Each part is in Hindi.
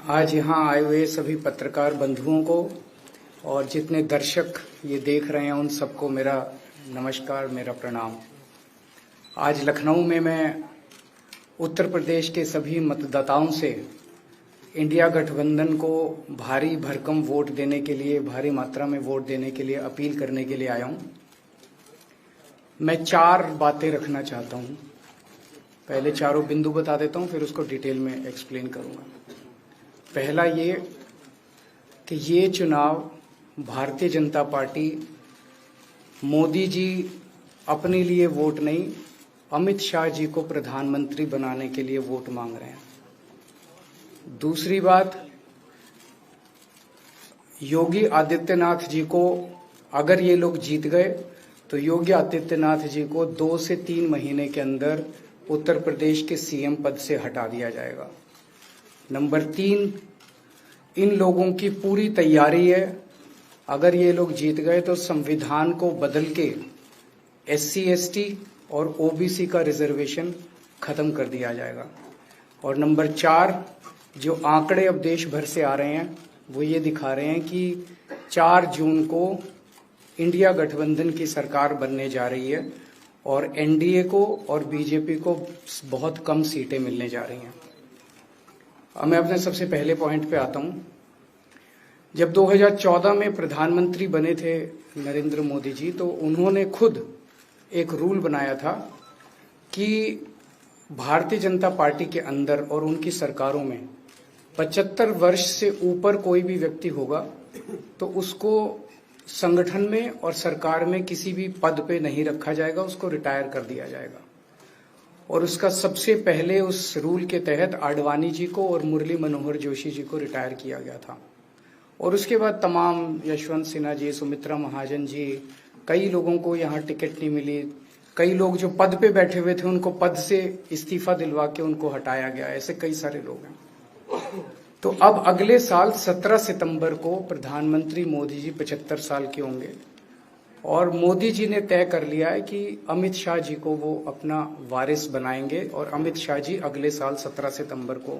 आज यहाँ आए हुए सभी पत्रकार बंधुओं को और जितने दर्शक ये देख रहे हैं उन सबको मेरा नमस्कार, मेरा प्रणाम। आज लखनऊ में मैं उत्तर प्रदेश के सभी मतदाताओं से इंडिया गठबंधन को भारी भरकम वोट देने के लिए, भारी मात्रा में वोट देने के लिए अपील करने के लिए आया हूँ। मैं 4 बातें रखना चाहता हूँ। पहले चारों बिंदु बता देता हूँ, फिर उसको डिटेल में एक्सप्लेन करूँगा। पहला ये कि ये चुनाव भारतीय जनता पार्टी मोदी जी अपने लिए वोट नहीं, अमित शाह जी को प्रधानमंत्री बनाने के लिए वोट मांग रहे हैं। दूसरी बात, योगी आदित्यनाथ जी को अगर ये लोग जीत गए तो योगी आदित्यनाथ जी को 2 से 3 महीने के अंदर उत्तर प्रदेश के सीएम पद से हटा दिया जाएगा। नंबर 3, इन लोगों की पूरी तैयारी है, अगर ये लोग जीत गए तो संविधान को बदल के SC ST और OBC का रिजर्वेशन खत्म कर दिया जाएगा। और नंबर 4, जो आंकड़े अब देश भर से आ रहे हैं वो ये दिखा रहे हैं कि 4 जून को इंडिया गठबंधन की सरकार बनने जा रही है और NDA को और BJP को बहुत कम सीटें मिलने जा रही हैं। अब मैं अपने सबसे पहले पॉइंट पे आता हूं। जब 2014 में प्रधानमंत्री बने थे नरेंद्र मोदी जी, तो उन्होंने खुद एक रूल बनाया था कि भारतीय जनता पार्टी के अंदर और उनकी सरकारों में 75 वर्ष से ऊपर कोई भी व्यक्ति होगा तो उसको संगठन में और सरकार में किसी भी पद पे नहीं रखा जाएगा, उसको रिटायर कर दिया जाएगा। और उसका सबसे पहले उस रूल के तहत आडवाणी जी को और मुरली मनोहर जोशी जी को रिटायर किया गया था। और उसके बाद तमाम यशवंत सिन्हा जी, सुमित्रा महाजन जी, कई लोगों को यहाँ टिकट नहीं मिली। कई लोग जो पद पे बैठे हुए थे उनको पद से इस्तीफा दिलवा के उनको हटाया गया। ऐसे कई सारे लोग हैं। तो अब अगले साल 17 सितंबर को प्रधानमंत्री मोदी जी 75 साल के होंगे और मोदी जी ने तय कर लिया है कि अमित शाह जी को वो अपना वारिस बनाएंगे और अमित शाह जी अगले साल 17 सितंबर को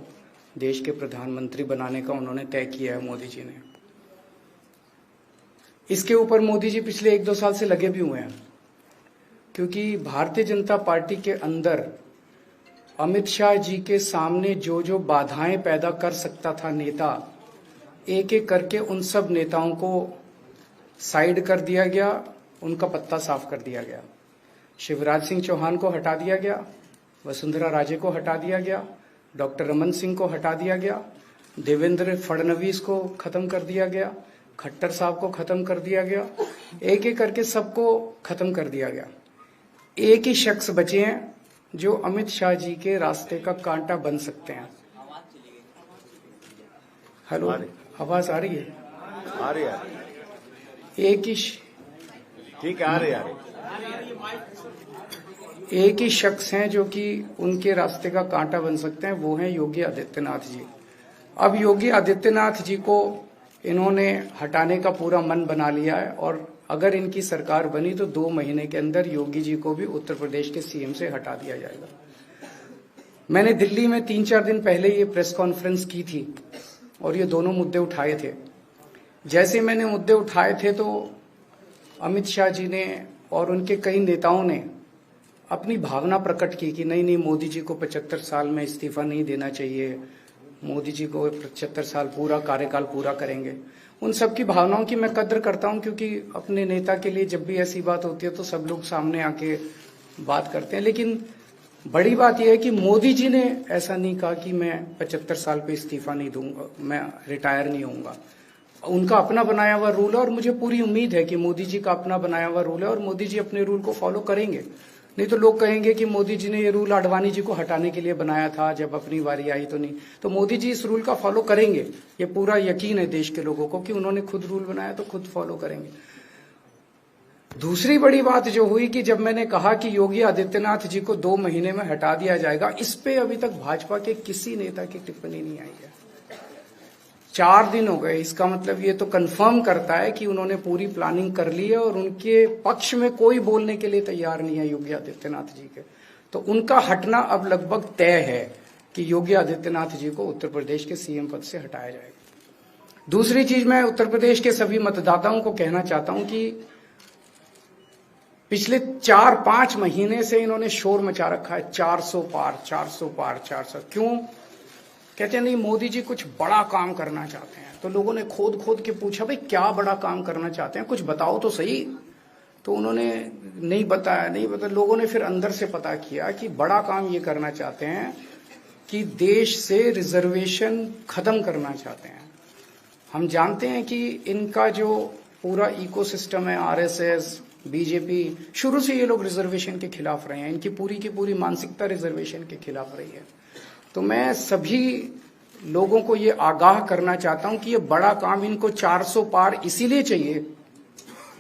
देश के प्रधानमंत्री बनाने का उन्होंने तय किया है मोदी जी ने। इसके ऊपर मोदी जी पिछले 1-2 साल से लगे भी हुए हैं, क्योंकि भारतीय जनता पार्टी के अंदर अमित शाह जी के सामने जो जो बाधाएं पैदा कर सकता था नेता, एक एक करके उन सब नेताओं को साइड कर दिया गया, उनका पत्ता साफ कर दिया गया। शिवराज सिंह चौहान को हटा दिया गया, वसुंधरा राजे को हटा दिया गया, डॉक्टर रमन सिंह को हटा दिया गया, देवेंद्र फडणवीस को खत्म कर दिया गया, खट्टर साहब को खत्म कर दिया गया, एक एक करके सबको खत्म कर दिया गया। एक ही शख्स बचे हैं जो अमित शाह जी के रास्ते का कांटा बन सकते हैं। हेलो, आवाज आ रही है? आ रही है। एक ही ठीक है, आ रही है। एक ही शख्स हैं जो कि उनके रास्ते का कांटा बन सकते हैं, वो हैं योगी आदित्यनाथ जी। अब योगी आदित्यनाथ जी को इन्होंने हटाने का पूरा मन बना लिया है और अगर इनकी सरकार बनी तो 2 महीने के अंदर योगी जी को भी उत्तर प्रदेश के सीएम से हटा दिया जाएगा। मैंने दिल्ली में 3-4 दिन पहले ये प्रेस कॉन्फ्रेंस की थी और ये दोनों मुद्दे उठाए थे। जैसे मैंने मुद्दे उठाए थे तो अमित शाह जी ने और उनके कई नेताओं ने अपनी भावना प्रकट की कि नहीं, मोदी जी को 75 साल में इस्तीफा नहीं देना चाहिए, मोदी जी को 75 साल पूरा कार्यकाल पूरा करेंगे। उन सब की भावनाओं की मैं कद्र करता हूं, क्योंकि अपने नेता के लिए जब भी ऐसी बात होती है तो सब लोग सामने आके बात करते हैं। लेकिन बड़ी बात यह है कि मोदी जी ने ऐसा नहीं कहा कि मैं 75 साल पे इस्तीफा नहीं दूंगा, मैं रिटायर नहीं होऊंगा। उनका अपना बनाया हुआ रूल है और मुझे पूरी उम्मीद है कि मोदी जी का अपना बनाया हुआ रूल है और मोदी जी अपने रूल को फॉलो करेंगे। नहीं तो लोग कहेंगे कि मोदी जी ने ये रूल आडवाणी जी को हटाने के लिए बनाया था, जब अपनी बारी आई तो नहीं। तो मोदी जी इस रूल का फॉलो करेंगे, ये पूरा यकीन है देश के लोगों को कि उन्होंने खुद रूल बनाया तो खुद फॉलो करेंगे। दूसरी बड़ी बात जो हुई कि जब मैंने कहा कि योगी आदित्यनाथ जी को 2 महीने में हटा दिया जाएगा, इस पे अभी तक भाजपा के किसी नेता की टिप्पणी नहीं आई है। 4 दिन हो गए। इसका मतलब ये तो कंफर्म करता है कि उन्होंने पूरी प्लानिंग कर ली है और उनके पक्ष में कोई बोलने के लिए तैयार नहीं है योगी आदित्यनाथ जी के। तो उनका हटना अब लगभग तय है। कि योगी आदित्यनाथ जी को उत्तर प्रदेश के सीएम पद से हटाया जाएगा। दूसरी चीज, मैं उत्तर प्रदेश के सभी मतदाताओं को कहना चाहता हूं कि पिछले 4-5 महीने से इन्होंने शोर मचा रखा है, 400 पार 400 पार 400। क्यों? कहते हैं नहीं मोदी जी कुछ बड़ा काम करना चाहते हैं। तो लोगों ने खोद के पूछा, भाई क्या बड़ा काम करना चाहते हैं, कुछ बताओ तो सही। तो उन्होंने नहीं बताया। लोगों ने फिर अंदर से पता किया कि बड़ा काम ये करना चाहते हैं कि देश से रिजर्वेशन खत्म करना चाहते हैं। हम जानते हैं कि इनका जो पूरा इकोसिस्टम है, आरएसएस, बीजेपी, शुरू से ये लोग रिजर्वेशन के खिलाफ रहे हैं। इनकी पूरी की पूरी मानसिकता रिजर्वेशन के खिलाफ रही है। तो मैं सभी लोगों को ये आगाह करना चाहता हूं कि ये बड़ा काम इनको 400 पार इसीलिए चाहिए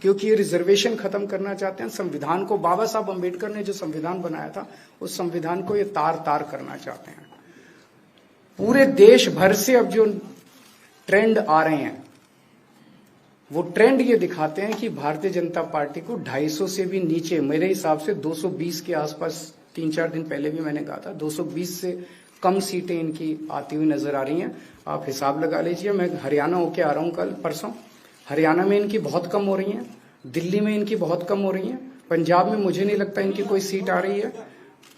क्योंकि ये रिजर्वेशन खत्म करना चाहते हैं। संविधान को, बाबा साहब अम्बेडकर ने जो संविधान बनाया था, उस संविधान को ये तार करना चाहते हैं। पूरे देश भर से अब जो ट्रेंड आ रहे हैं, वो ट्रेंड ये दिखाते हैं कि भारतीय जनता पार्टी को 250 से भी नीचे, मेरे हिसाब से 220 के आसपास, 3-4 दिन पहले भी मैंने कहा था, 220 से कम सीटें इनकी आती हुई नजर आ रही हैं। आप हिसाब लगा लीजिए। मैं हरियाणा होके आ रहा हूं कल परसों, हरियाणा में इनकी बहुत कम हो रही हैं, दिल्ली में इनकी बहुत कम हो रही हैं, पंजाब में मुझे नहीं लगता इनकी कोई सीट आ रही है,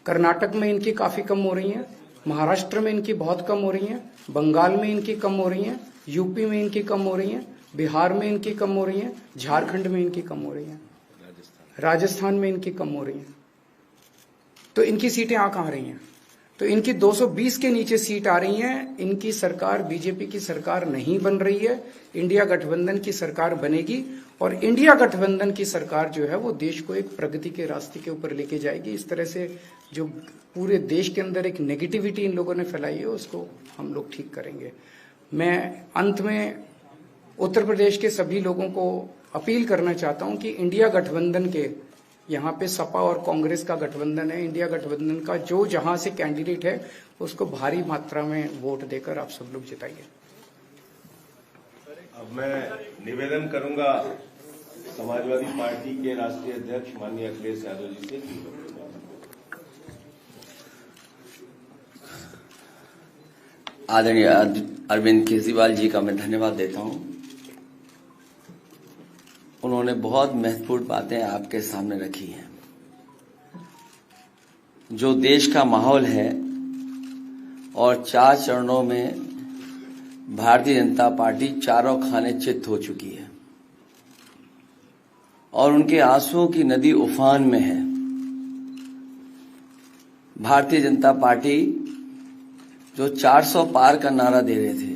कर्नाटक में इनकी काफी कम हो रही हैं, महाराष्ट्र में इनकी बहुत कम हो रही हैं, बंगाल में इनकी कम हो रही हैं, यूपी में इनकी कम हो रही हैं, बिहार में इनकी कम हो रही हैं, झारखंड में इनकी कम हो रही हैं, राजस्थान में इनकी कम हो रही हैं। तो इनकी सीटें आ कहां रही हैं? तो इनकी 220 के नीचे सीट आ रही हैं। इनकी सरकार बीजेपी की सरकार नहीं बन रही है, इंडिया गठबंधन की सरकार बनेगी। और इंडिया गठबंधन की सरकार जो है वो देश को एक प्रगति के रास्ते के ऊपर लेके जाएगी। इस तरह से जो पूरे देश के अंदर एक नेगेटिविटी इन लोगों ने फैलाई है, उसको हम लोग ठीक करेंगे। मैं अंत में उत्तर प्रदेश के सभी लोगों को अपील करना चाहता हूं कि इंडिया गठबंधन के, यहाँ पे सपा और कांग्रेस का गठबंधन है, इंडिया गठबंधन का जो जहां से कैंडिडेट है उसको भारी मात्रा में वोट देकर आप सब लोग जिताइए। अब मैं निवेदन करूंगा समाजवादी पार्टी के राष्ट्रीय अध्यक्ष माननीय अखिलेश यादव जी से। आदरणीय अरविंद केजरीवाल जी का मैं धन्यवाद देता हूं। उन्होंने बहुत महत्वपूर्ण बातें आपके सामने रखी हैं। जो देश का माहौल है और 4 चरणों में भारतीय जनता पार्टी चारों खाने चित्त हो चुकी है और उनके आंसुओं की नदी उफान में है। भारतीय जनता पार्टी जो 400 पार का नारा दे रहे थे,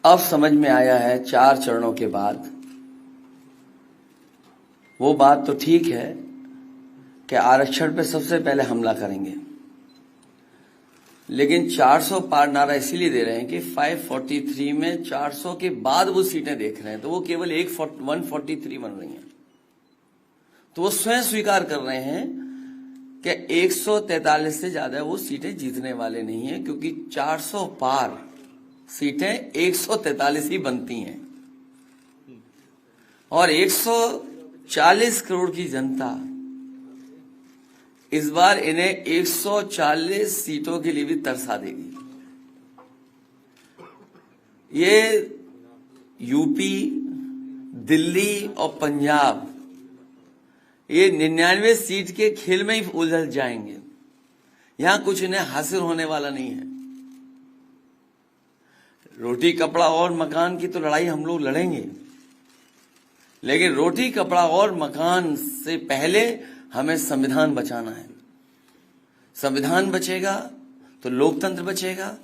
अब समझ में आया है 4 चरणों के बाद। वो बात तो ठीक है कि आरक्षण पे सबसे पहले हमला करेंगे, लेकिन 400 पार नारा इसीलिए दे रहे हैं कि 543 में 400 के बाद वो सीटें देख रहे हैं, तो वो केवल 143 बन रही हैं। तो वो स्वयं स्वीकार कर रहे हैं कि 143 से ज्यादा वो सीटें जीतने वाले नहीं हैं, क्योंकि 400 पार सीटें 143 ही बनती हैं और 140 करोड़ की जनता इस बार इन्हें 140 सीटों के लिए भी तरसा देगी। ये यूपी, दिल्ली और पंजाब ये 99 सीट के खेल में ही उलझ जाएंगे। यहां कुछ इन्हें हासिल होने वाला नहीं है। रोटी कपड़ा और मकान की तो लड़ाई हम लोग लड़ेंगे, लेकिन रोटी कपड़ा और मकान से पहले हमें संविधान बचाना है। संविधान बचेगा तो लोकतंत्र बचेगा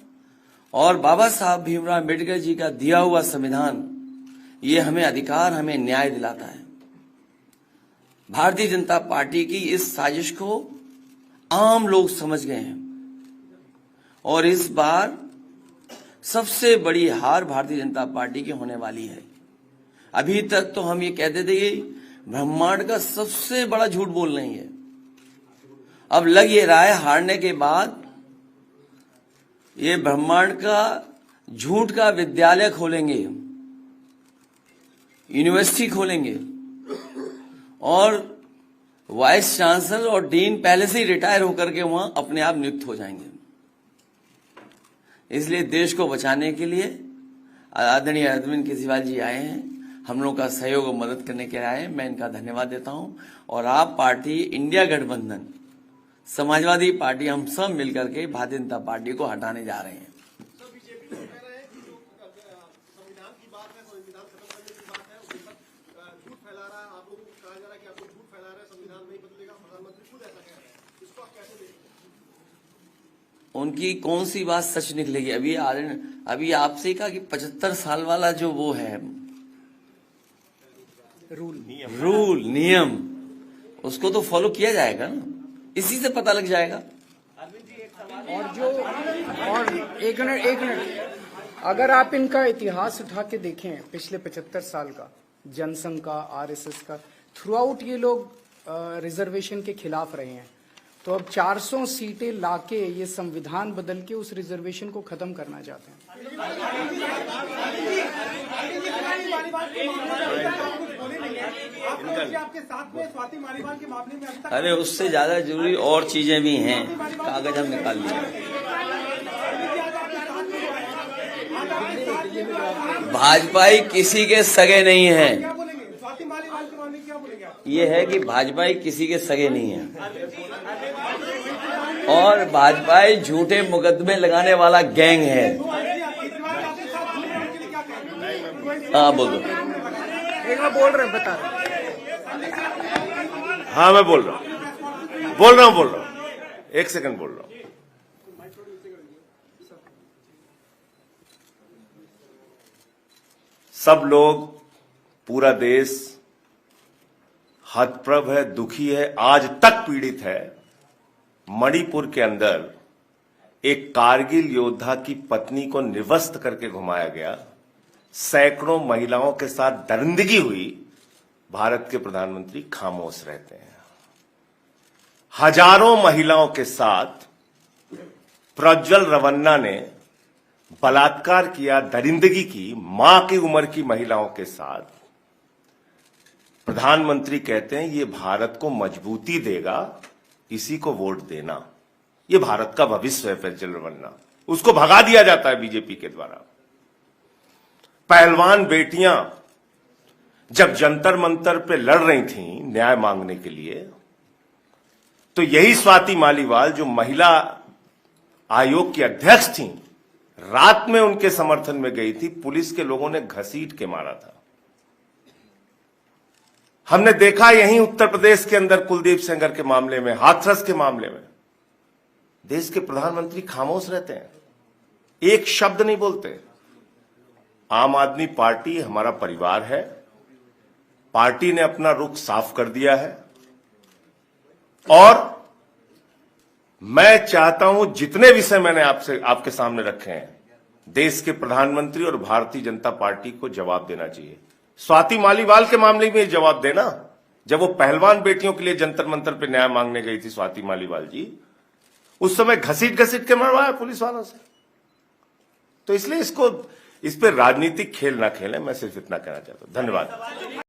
और बाबा साहब भीमराव अम्बेडकर जी का दिया हुआ संविधान ये हमें अधिकार, हमें न्याय दिलाता है। भारतीय जनता पार्टी की इस साजिश को आम लोग समझ गए हैं और इस बार सबसे बड़ी हार भारतीय जनता पार्टी की होने वाली है। अभी तक तो हम ये कहते थे कि ब्रह्मांड का सबसे बड़ा झूठ बोल रही है। अब लग ये रहा है हारने के बाद ये ब्रह्मांड का झूठ का विद्यालय खोलेंगे, यूनिवर्सिटी खोलेंगे और वाइस चांसलर और डीन पहले से ही रिटायर होकर के वहां अपने आप नियुक्त हो जाएंगे। इसलिए देश को बचाने के लिए आदरणीय अरविंद केजरीवाल जी आए हैं, हम लोग का सहयोग और मदद करने के लिए आए हैं। मैं इनका धन्यवाद देता हूं। और आप पार्टी, इंडिया गठबंधन, समाजवादी पार्टी, हम सब मिलकर के भारतीय जनता पार्टी को हटाने जा रहे हैं। उनकी कौन सी बात सच निकलेगी? अभी आपसे कहा कि 75 साल वाला जो वो है रूल नियम, उसको तो फॉलो किया जाएगा ना, इसी से पता लग जाएगा। और एक मिनट, अगर आप इनका इतिहास उठा के देखें पिछले 75 साल का, जनसंघ का, आरएसएस का, थ्रू आउट ये लोग रिजर्वेशन के खिलाफ रहे हैं। तो अब 400 सीटें लाके ये संविधान बदल के उस रिजर्वेशन को खत्म करना चाहते हैं। अरे उससे ज्यादा जरूरी और चीजें भी हैं, कागज हम निकाल लिए। भाजपाई किसी के सगे नहीं है, ये है कि भाजपाई किसी के सगे नहीं है, और भाजपाई झूठे मुकदमे लगाने वाला गैंग है। हाँ बोल दो। बोल रहे बता रहे। हाँ मैं बोल रहा हूँ, एक सेकंड बोल रहा हूँ। सब लोग, पूरा देश हतप्रभ है, दुखी है, आज तक पीड़ित है। मणिपुर के अंदर एक कारगिल योद्धा की पत्नी को निवस्त करके घुमाया गया, सैकड़ों महिलाओं के साथ दरिंदगी हुई, भारत के प्रधानमंत्री खामोश रहते हैं। हजारों महिलाओं के साथ प्रज्वल रवन्ना ने बलात्कार किया, दरिंदगी की, मां की उम्र की महिलाओं के साथ। प्रधानमंत्री कहते हैं ये भारत को मजबूती देगा, इसी को वोट देना। ये भारत का भविष्य है प्रज्वल रवन्ना, उसको भगा दिया जाता है बीजेपी के द्वारा। पहलवान बेटियां जब जंतर मंतर पे लड़ रही थीं न्याय मांगने के लिए, तो यही स्वाति मालीवाल जो महिला आयोग की अध्यक्ष थीं, रात में उनके समर्थन में गई थी, पुलिस के लोगों ने घसीट के मारा था। हमने देखा यहीं उत्तर प्रदेश के अंदर कुलदीप सेंगर के मामले में, हाथरस के मामले में, देश के प्रधानमंत्री खामोश रहते हैं, एक शब्द नहीं बोलते। आम आदमी पार्टी हमारा परिवार है, पार्टी ने अपना रुख साफ कर दिया है, और मैं चाहता हूं जितने विषय मैंने आपके सामने रखे हैं, देश के प्रधानमंत्री और भारतीय जनता पार्टी को जवाब देना चाहिए। स्वाति मालीवाल के मामले में जवाब देना, जब वो पहलवान बेटियों के लिए जंतर मंतर पे न्याय मांगने गई थी स्वाति मालीवाल जी, उस समय घसीट के मरवाया पुलिस वालों से। तो इसलिए इस पे राजनीतिक खेल ना खेलें, मैं सिर्फ इतना कहना चाहता हूं। धन्यवाद।